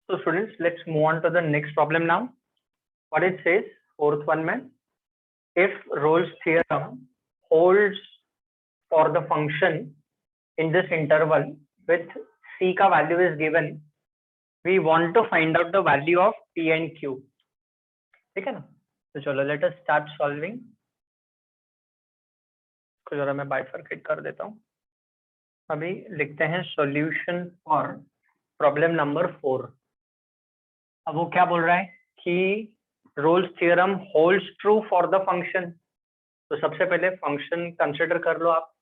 So students, let's move on to the next problem now. What it says, fourth one में, if Rolle's theorem holds for the function in this interval with c का value is given, we want to find out the value of p and q. ठीक है ना? तो चलो let us start solving. को जरा मैं bifurcate कर देता हूँ. अभी लिखते हैं solution for problem number 4. अब वो क्या बोल रहा है कि Rolle's theorem holds true for the function. तो सबसे पहले function consider कर लो आप.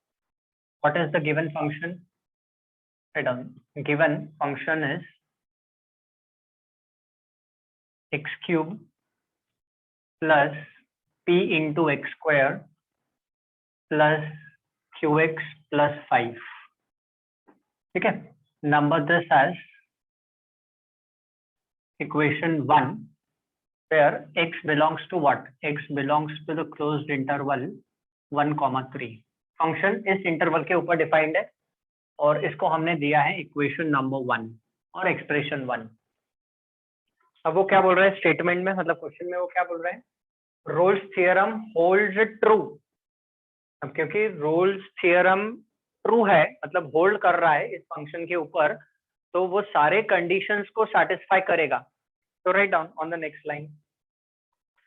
What is the given function? Write down. Given function is x cube plus p into x square plus qx plus 5. ठीक है? Number this as equation 1 where x belongs to what? X belongs to the closed interval 1,3. Function इस interval के ऊपर defined है और इसको हमने दिया है इक्वेशन नंबर 1 और एक्सप्रेशन 1. अब वो क्या बोल रहा है स्टेटमेंट में, मतलब क्वेश्चन में वो क्या बोल रहा है? Rolle's theorem holds true. अब क्योंकि रोल्स थ्योरम ट्रू है, मतलब होल्ड कर रहा है इस फंक्शन के ऊपर, तो वो सारे कंडीशंस को सेटिस्फाई करेगा. तो write down on the next line,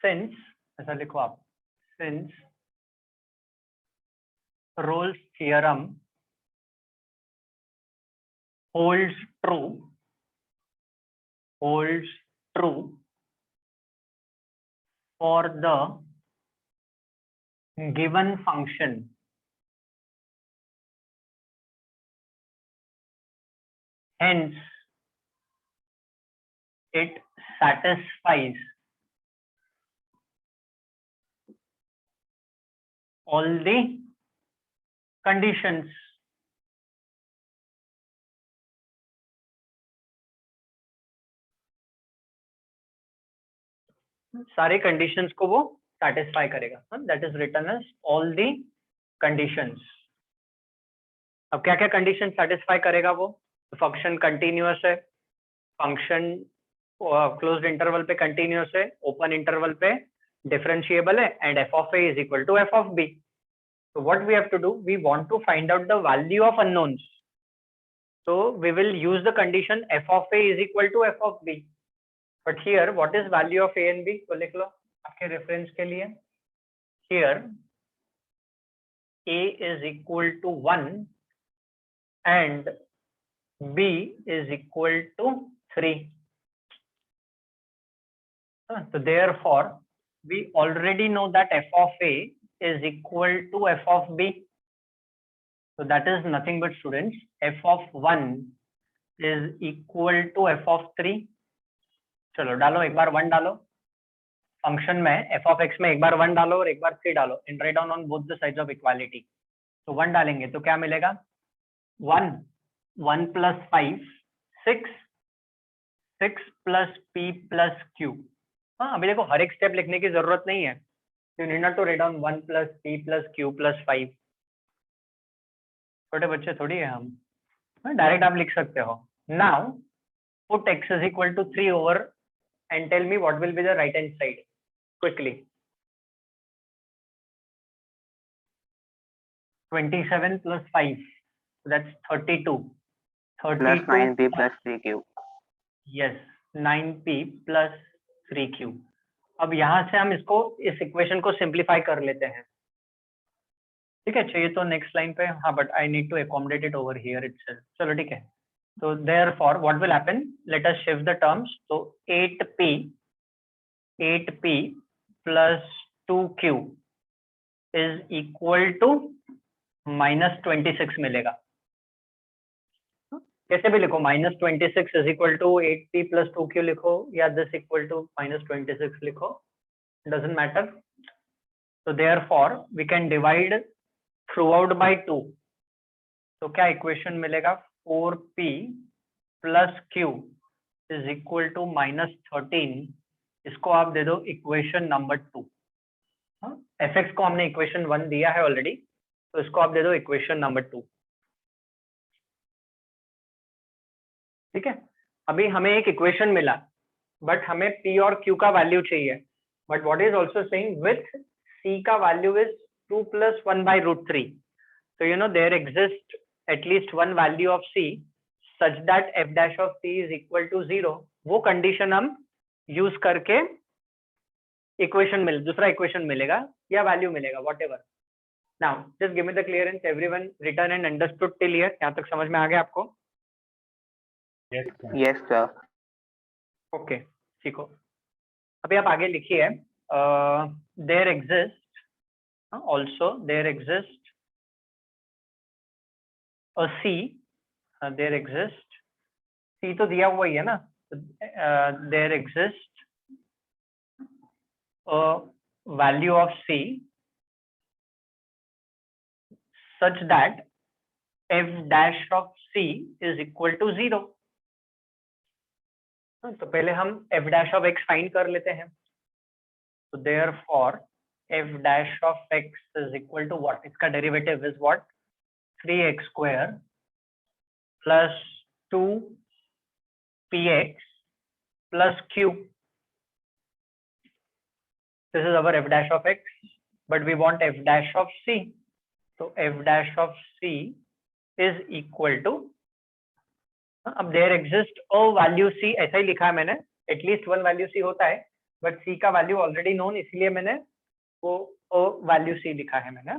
since, ऐसा लिखो आप, since Rolle's theorem holds true for the given function hence it satisfies all the conditions. सारे कंडीशंस को वो सेटिस्फाई करेगा. That is written as all the conditions. अब क्या क्या कंडीशन सेटिस्फाई करेगा वो? फंक्शन कंटिन्यूअस है, फंक्शन क्लोज्ड इंटरवल पे कंटिन्यूअस है, ओपन इंटरवल पे डिफरेंशिएबल है, and f of a is equal to f of b. So what we have to do, we want to find out the value of unknowns. So we will use the condition f of a is equal to f of b. But here, what is value of a and b? तो लिख लो आपके reference के लिए. Here, a is equal to 1 and b is equal to 3. So therefore, we already know that f of a is equal to f of b. So that is nothing but students, f of 1 is equal to f of 3. चलो डालो, एक बार 1 डालो function में, f of x में एक बार 1 डालो और एक बार 3 डालो, and write down on both the sides of equality. तो 1 डालेंगे तो क्या मिलेगा? 1 plus 5 6 plus p plus q. हाँ, अभी देखो हर एक स्टेप लिखने की जरूरत नहीं है. You need not to write down 1 plus p plus q plus 5. छोटे बच्चे थोड़ी है हम, डायरेक्ट आप लिख सकते हो. Now put x is equal to 3 over and tell me what will be the right hand side quickly. 27 plus 5, that's 32. 32 plus 9p plus 3q. Yes, 9p plus 3q. अब यहाँ से हम इसको, इस इक्वेशन को सिंप्लीफाई कर लेते हैं. ठीक है, चाहिए तो नेक्स्ट लाइन पे. हाँ, but I need to accommodate it over here itself. चलो ठीक है. तो therefore what will happen, let us shift the terms. तो 8p plus 2q is equal to -26 मिलेगा. कैसे भी लिखो, -26 is equal to 8p plus 2q लिखो या this equal to -26 लिखो, doesn't matter. So therefore we can divide throughout by 2. तो क्या इक्वेशन मिलेगा? 4p plus q is equal to -13. इसको आप दे दो इक्वेशन नंबर 2. fx को हमने इक्वेशन 1 दिया है ऑलरेडी, तो इसको आप दे दो इक्वेशन नंबर 2. ठीक है. अभी हमें एक इक्वेशन मिला, बट हमें p और q का वैल्यू चाहिए, but what is also saying with c का value is 2 + 1/√3, so you know there exists at least one value of c such that f dash of c is equal to 0. वो condition हम use करके equation दूसरा equation मिलेगा या value मिलेगा, what ever. Now just give me the clearance, everyone return and understood till here. यहाँ तक समझ में आ गया आपको? Yes sir. ओके, ठीक हो. अभी आप आगे लिखिए, there exist also, there exist a C, there exist C तो दिया हुआ ही है ना, there exist a value of C such that f dash of c is equal to 0. तो पहले हम f dash of x find कर लेते हैं. तो therefore f dash of x is equal to what? इसका derivative is what? 3x square plus 2px plus q. This is our f dash of x, but we want f dash of c. So f dash of c is equal to, अब there exist a value c, ऐसा ही लिखा है मैंने, at least one value c होता है, but c का value already known, इसलिए मैंने वो अ वैल्यू c लिखा है मैंने.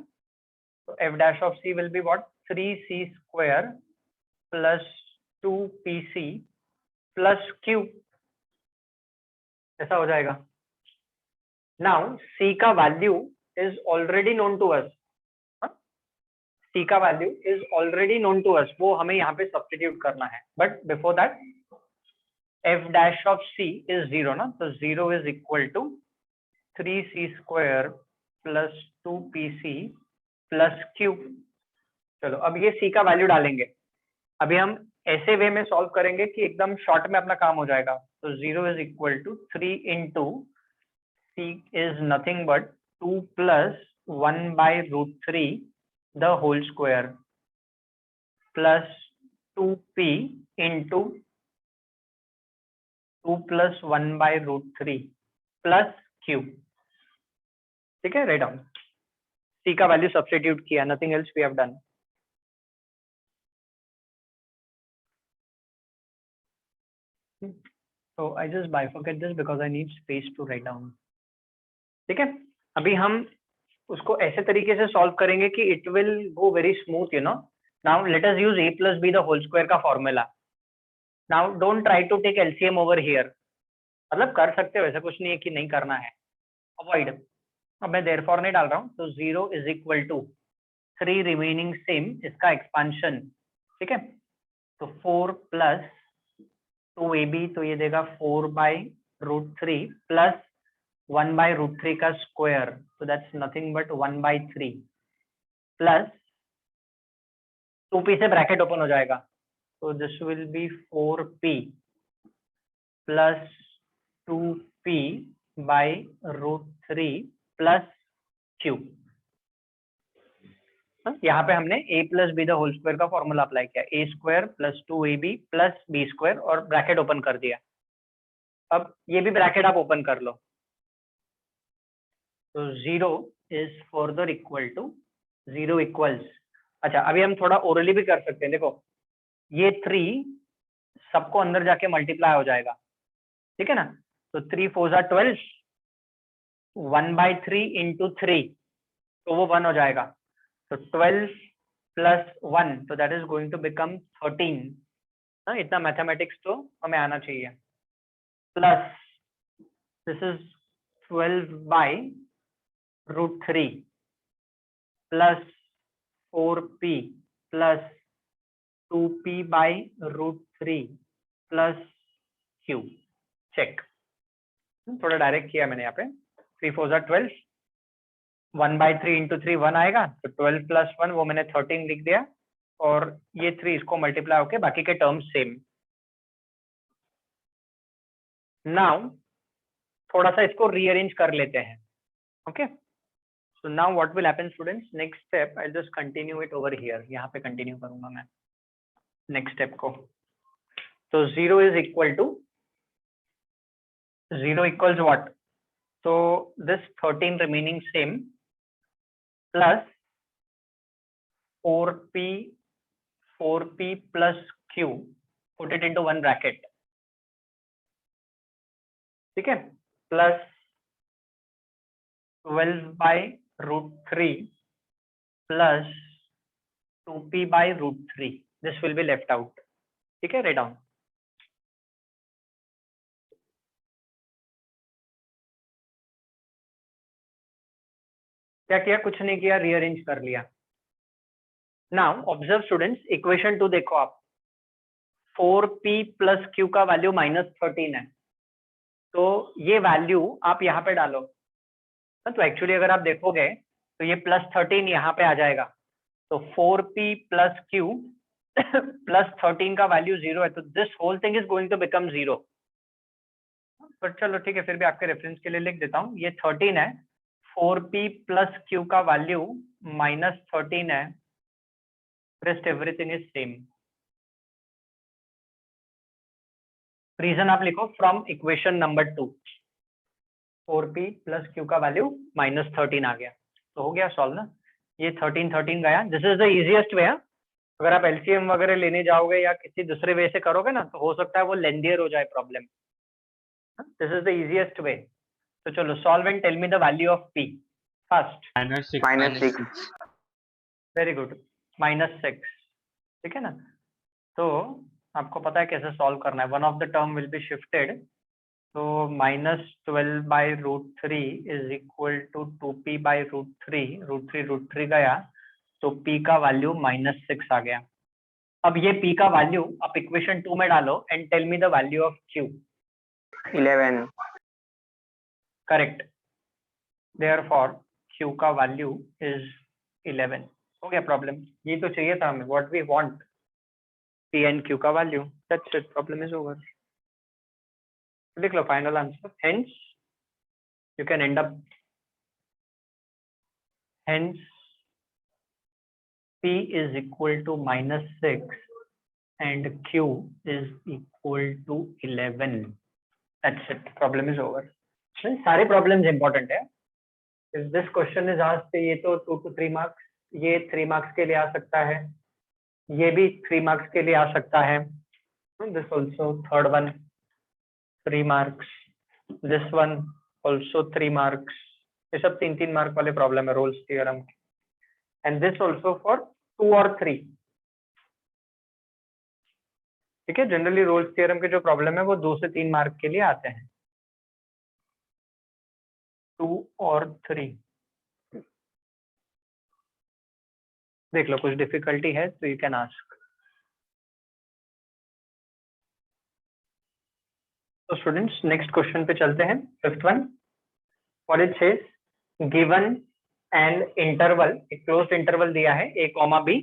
तो f dash of c will be what? 3c square plus 2pc plus q, ऐसा हो जाएगा. नाउ c का value is already known to us, c का value is already known to us, वो हमें यहाँ पे सब्स्टिट्यूट करना है. But before that f dash of c is 0 ना, तो 0 is equal to 3c square plus 2pc plus q. चलो अब ये c का वैल्यू डालेंगे. अभी हम ऐसे वे में सॉल्व करेंगे कि एकदम शॉर्ट में अपना काम हो जाएगा. तो 0 is equal to 3 into c is nothing but 2 plus 1/√3 the whole square plus 2p into 2 plus 1/√3 plus q. ठीक है, राइट डाउन. c का वैल्यू सब्स्टिट्यूट किया, nothing else we have done. So I just bifurcate this because I need space to write down. ठीक है, अभी हम उसको ऐसे तरीके से सॉल्व करेंगे कि it will go very smooth, you know. Now let us use a plus b the whole square का formula. Now don't try to take LCM over here, मतलब कर सकते हो, ऐसा कुछ नहीं है कि नहीं करना है, अवॉइड. अब मैं देयरफॉर नहीं डाल रहा हूँ. तो 0 is equal to 3 remaining same, इसका एक्सपांशन. ठीक है, तो 4 प्लस 2ab, तो ये देगा 4/√3 प्लस 1/√3 का square, so that's nothing but 1/3 plus 2p से ब्रैकेट ओपन हो जाएगा, so this will be 4p plus 2p/√3 plus q. यहाँ पे हमने a plus b the whole square का फॉर्मूला अप्लाई किया, a square plus 2ab plus b square, और bracket open कर दिया. अब ये भी ब्रैकेट आप ओपन कर लो. तो 0 is further equal to 0 equals. अच्छा, अभी हम थोड़ा ओरली भी कर सकते हैं. देखो ये 3 सबको अंदर जाके मल्टीप्लाई हो जाएगा, ठीक है ना. तो 3 4 जा 12, 1/3 इंटू 3, तो वो 1 हो जाएगा. तो 12 प्लस 1, तो that is going to become 13. इतना मैथमेटिक्स तो हमें आना चाहिए. Plus this is 12/√3 plus 4p plus 2p/√3 plus q. Check, थोड़ा डायरेक्ट किया मैंने यहाँ पे. 3 4 जा 12, 1/3 इंटू 3 1 आएगा, तो 12 प्लस 1 वो मैंने 13 लिख दिया, और ये 3 इसको मल्टीप्लाई होके बाकी के टर्म्स सेम. नाउ थोड़ा सा इसको रीअरेंज कर लेते हैं. Okay, so now what will happen students, next step I just continue it over here. यहाँ पे कंटिन्यू करूंगा मैं नेक्स्ट स्टेप को. So 0 is equal to 0 equals what? So this 13 remaining same plus 4p plus q, put it into one bracket, ठीक है, plus 12 by root 3 plus 2p by root 3. This will be left out. ठीक है, write down. क्या किया? कुछ नहीं किया, rearrange कर लिया. नाउ ऑब्जर्व स्टूडेंट्स, इक्वेशन 2 देखो आप, 4p प्लस q का वैल्यू -13 है, तो ये वैल्यू आप यहाँ पे डालो. तो एक्चुअली अगर आप देखोगे तो ये +13 यहाँ पे आ जाएगा, तो 4p प्लस q प्लस 13 का वैल्यू 0 है, तो this whole thing is going to become 0. पर चलो ठीक है, फिर भी आपके रेफरेंस के लिए लिख देता हूँ, ये 13 है, 4p प्लस q का वैल्यू -13 है, rest everything is same. Reason आप लिखो from equation number 2, 4p plus q का वैल्यू -13 आ गया, तो हो गया सॉल्व ना. ये 13 गया. This is the easiest way. अगर आप एलसीएम वगैरह लेने जाओगे या किसी दूसरे वे से करोगे ना, तो हो सकता है वो लेंदियर हो जाए problem. This is the easiest way. तो चलो solve and tell me the value of p first. -6. Very good, -6. ठीक है ना. तो आपको पता है कैसे सॉल्व करना है. One of the term will be shifted, तो -12 by √3 is equal to 2p by √3. √3 गया, तो p का वैल्यू -6 आ गया. अब ये p का वैल्यू आप इक्वेशन 2 में डालो and tell me the value of q. 11. Correct. Therefore q का वैल्यू इज 11. हो गया प्रॉब्लम. ये तो चाहिए था हमें, what we want, p and q का value. That's it, problem is over. लिख लो final answer. Hence you can end up, hence p is equal to -6 and q is equal to 11. That's it, problem is over. सारे problems important है. If this question is asked, ये तो 2 to 3 marks, ये 3 marks के लिए आ सकता है, ये भी 3 मार्क्स के लिए आ सकता है. This also third one 3 marks, this one also 3 marks. ये सब 3-3 मार्क वाले प्रॉब्लम है रोल्स थ्योरम के. And this also for 2 or 3. ठीक है, जनरली रोल्स थ्योरम के जो प्रॉब्लम है वो 2 से 3 मार्क के लिए आते हैं. 2 और 3 देख लो, कुछ डिफिकल्टी है तो यू कैन आस्क. तो स्टूडेंट्स नेक्स्ट क्वेश्चन पे चलते हैं, fifth one. What it says, given an interval, एक क्लोज्ड इंटरवल दिया है a, b.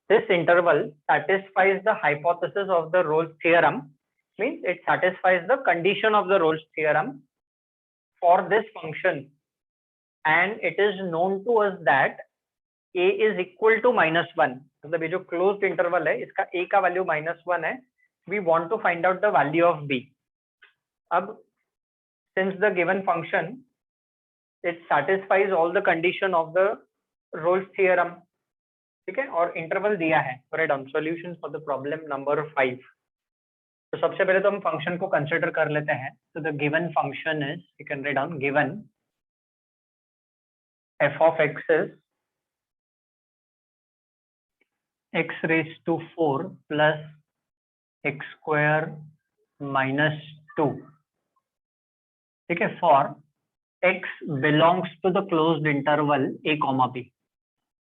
This interval satisfies the hypothesis of the Rolle's theorem, means it satisfies the condition of the Rolle's theorem for this function, and it is known to us that a is equal to -1. मतलब ये जो closed interval है, इसका a का value -1 है. We want to find out the value of b. अब since the given function it satisfies all the condition of the Rolle's theorem, ठीक है, और इंटरवल दिया है. Write down solutions for the problem number 5. तो सबसे पहले तो हम फंक्शन को कंसीडर कर लेते हैं. तो the given function is, you can write down, given f of x is x raised to 4 plus x square minus 2. ठीक है, for x belongs to the closed interval a, b.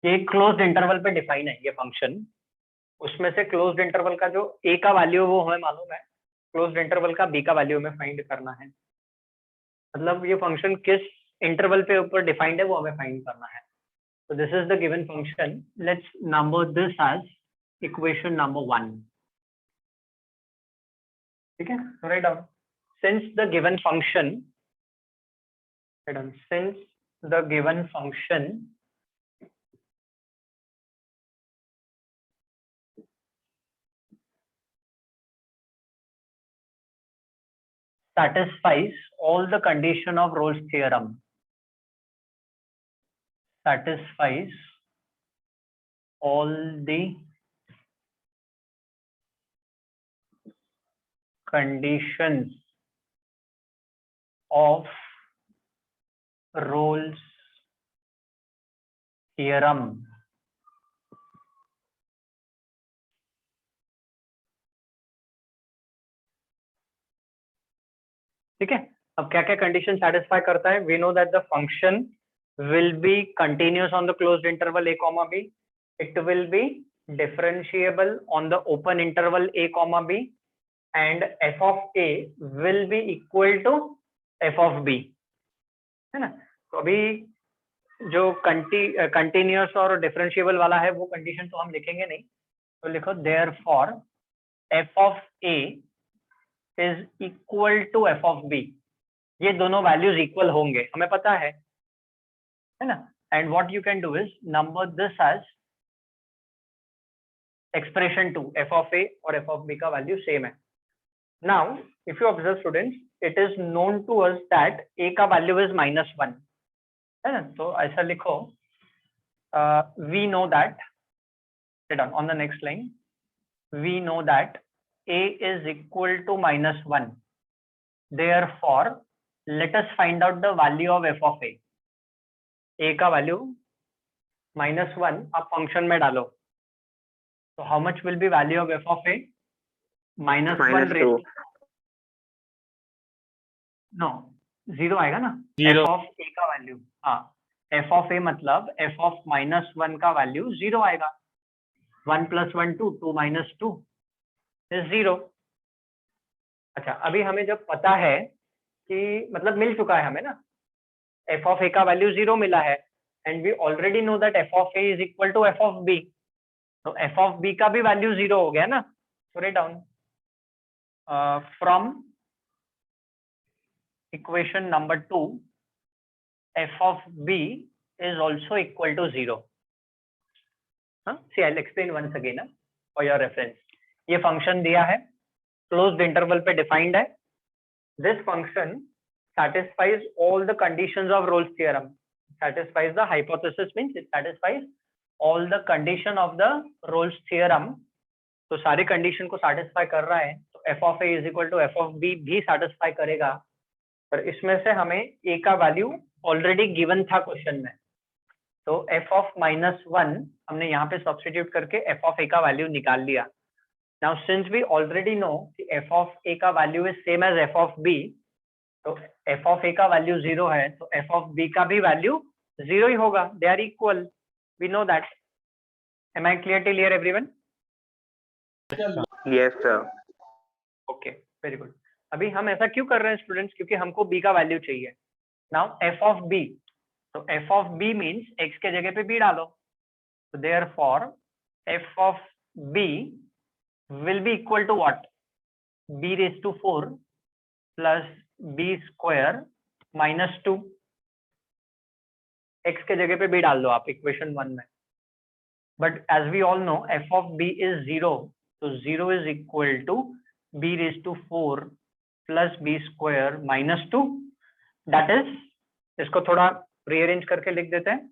ये closed interval पे define है ये function. उसमें से closed interval का जो a का वैल्यू वो हमें मालूम है, क्लोज्ड इंटरवल का b का वैल्यू हमें फाइंड करना है. मतलब ये फंक्शन किस इंटरवल पे ऊपर डिफाइंड है वो हमें फाइंड करना है. तो this is the given function. Let's number this as equation number 1. ठीक है, write down, since the given function, write down, since the given function satisfies all the condition of Rolle's theorem. Satisfies all the conditions of Rolle's theorem. ठीक है, अब क्या क्या condition satisfy करता है? We know that the function will be continuous on the closed interval a comma b. It will be differentiable on the open interval a comma b, and f of a will be equal to f of b, है ना? तो अभी जो continuous और differentiable वाला है वो condition तो हम लिखेंगे नहीं, तो लिखो therefore f of a is equal to f of b. ये दोनों वैल्यूज इक्वल होंगे, हमें पता है ना? And what you can do is number this as expression 2, f of a और f of b का वैल्यू सेम है. Now if you observe students, it is known to us that a का value is -1, है ना? तो ऐसा लिखो, we know that, on the next line, we know that a is equal to -1. Therefore, let us find out the value of f of a. a का value -1 आप function में डालो, तो how much will be value of f of a? -1 -2. No, 0 आएगा ना? Zero. f of a का वैल्यू, हाँ, f of a मतलब f of -1 का वैल्यू 0 आएगा. 1 + 1 2, 2 - 2 is 0. अच्छा, अभी हमें जब पता है कि मतलब मिल चुका है हमें ना, f of a का वैल्यू 0 मिला है, and we already know that f of a is equal to f of b. तो f of b का भी वैल्यू 0 हो गया ना. So write down from equation number 2, f of b is also equal to 0. See, I'll explain once again for your reference. ये function दिया है, closed interval पे डिफाइंड है. This function satisfies all the conditions of Rolle's theorem. Satisfies the hypothesis means it satisfies all the condition of the Rolle's theorem. तो सारी condition को satisfy कर रहा है, तो f of a is equal to f of b भी satisfy करेगा. पर इसमें से हमें a का वैल्यू ऑलरेडी गिवन था क्वेश्चन में, तो f of -1 हमने यहाँ पे सब्स्टिट्यूट करके f of a का वैल्यू निकाल लिया. Now since we already know कि f of a का value is same as f of b, तो f of a का वैल्यू 0 है, तो f of b का भी वैल्यू 0 ही होगा. They are equal. We know that. Am I clear till here, everyone? Yes, sir. Okay, very good. अभी हम ऐसा क्यों कर रहे हैं स्टूडेंट्स? क्योंकि हमको b का वैल्यू चाहिए. Now f of b, तो f of b means x के जगह पे b डालो. So therefore f of b will be equal to what? b raised to 4 plus b square minus 2. x के जगह पे b डाल दो आप इक्वेशन 1 में. But as we all know f of b is 0, तो 0 is equal to b raised to 4 plus b square minus 2. That is, इसको थोड़ा रीअरेंज करके लिख देते हैं.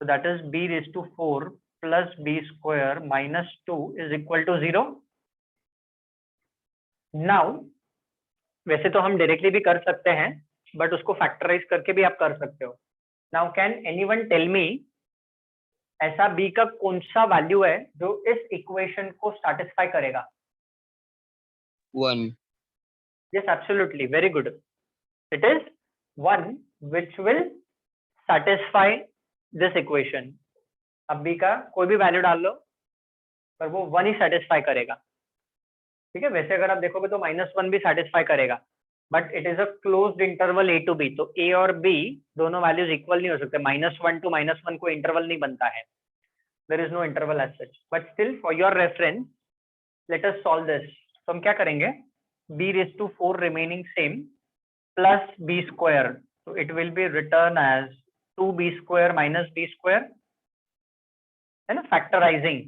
So that is b raised to 4 plus b square minus 2 is equal to 0. Now, वैसे तो हम डायरेक्टली भी कर सकते हैं, बट उसको फैक्टराइज करके भी आप कर सकते हो. Now can anyone tell me, ऐसा b का कौन सा वैल्यू है जो इस इक्वेशन को सैटिस्फाई करेगा? 1. Yes, absolutely, very good. It is 1 which will satisfy this equation. अब b का कोई भी वैल्यू डाल लो, पर वो 1 ही सेटिस्फाई करेगा. ठीक है, वैसे अगर आप देखोगे तो -1 भी सेटिस्फाई करेगा, but it is a closed interval a to b, तो a और b दोनों वैल्यूज इक्वल नहीं हो सकते. -1 to -1 को इंटरवल नहीं बनता है. There is no interval as such, but still for your reference let us solve this. तो हम क्या करेंगे, b raised to 4 remaining same plus b square, so it will be written as 2b square minus b square, है ना, factorising.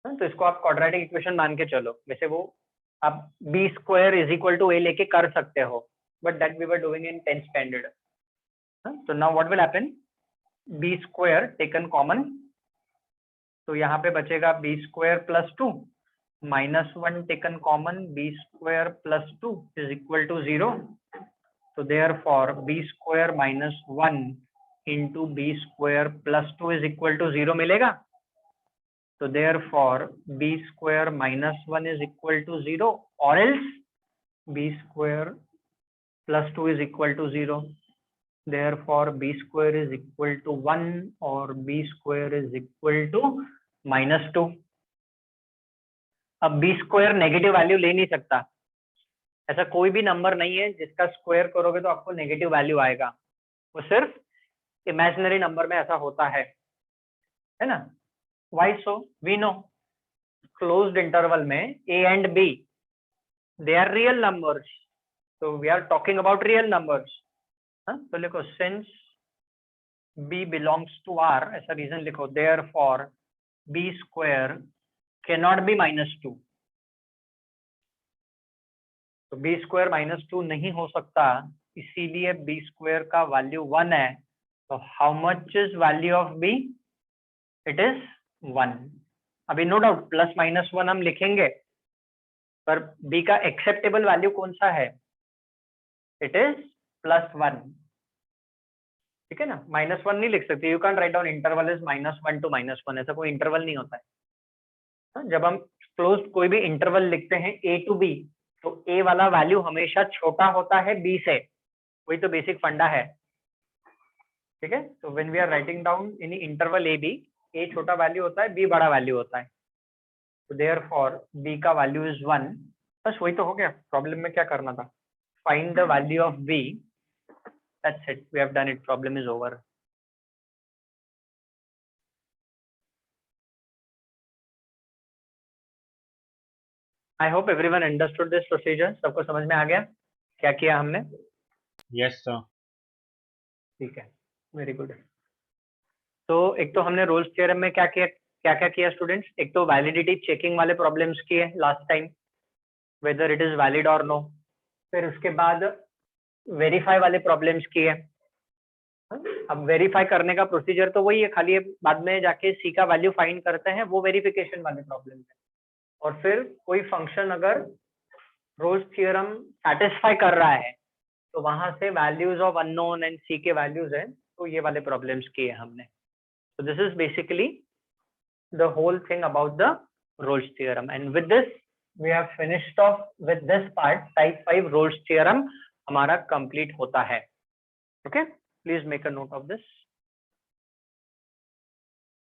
तो इसको आप quadratic equation मान के चलो, वैसे वो आप b square is equal to a लेके कर सकते हो, but that we were doing in 10th standard. तो now what will happen, b square taken common, तो यहाँ पे बचेगा b square plus 2 -1 taken common, b square plus 2 is equal to 0. तो therefore b square -1 into b square plus 2 is equal to 0 मिलेगा. तो therefore b square -1 is equal to 0 और else b square plus 2 is equal to 0. Therefore b square is equal to 1 और b square is equal to -2. अब b square negative value ले नहीं सकता. ऐसा कोई भी नंबर नहीं है जिसका स्क्वायर करोगे तो आपको नेगेटिव वैल्यू आएगा. वो सिर्फ इमेजिनरी नंबर में ऐसा होता है ना. Why so? We know closed interval में a and b they are real numbers. So we are talking about real numbers. तो लिखो since b belongs to r, ऐसा रीजन लिखो. Therefore b square can not be -2. तो b square -2 नहीं हो सकता, इसीलिए b स्क्वायर का वैल्यू 1 है. तो how much is value of b? It is 1. अभी नो डाउट प्लस -1 हम लिखेंगे, पर b का एक्सेप्टेबल वैल्यू कौन सा है? It is +1. ठीक है ना. -1 नहीं लिख सकते. You can write down interval is -1 to -1. ऐसा कोई इंटरवल नहीं होता है. जब हम क्लोज्ड कोई भी इंटरवल लिखते हैं a to b, तो a वाला वैल्यू हमेशा छोटा होता है b से. वही तो बेसिक फंडा है. ठीक है. तो when we are writing down in interval a b, a छोटा वैल्यू होता है, b बड़ा वैल्यू होता है. तो देयरफॉर b का वैल्यू इज 1. बस वही तो हो गया. प्रॉब्लम में क्या करना था? Find the value of b. That's it. We have done it. Problem is over. I hope everyone understood this procedure. सबको समझ में आ गया क्या किया हमने? Yes, sir. ठीक है. Very good. तो एक तो हमने रोल्स थ्योरम में क्या किया स्टूडेंट्स? एक तो वैलिडिटी चेकिंग वाले प्रॉब्लम्स किए last time, whether it is valid और नो. फिर उसके बाद वेरीफाई वाले प्रॉब्लम्स किए. अब वेरीफाई करने का प्रोसीजर तो वही है, खाली बाद में जाके सी का वैल्यू फाइंड करते हैं, वो वेरिफिकेशन वाले प्रॉब्लम है. और फिर कोई फंक्शन अगर रोल्स थ्योरम सेटिस्फाई कर रहा है तो वहां से वैल्यूज ऑफ अननोन एंड सी के वैल्यूज है, तो ये वाले प्रॉब्लम्स किए हमने. So this is basically the whole thing about the Rolle's theorem, and with this we have finished off with this part. Type 5 Rolle's theorem हमारा complete होता है. Okay, please make a note of this.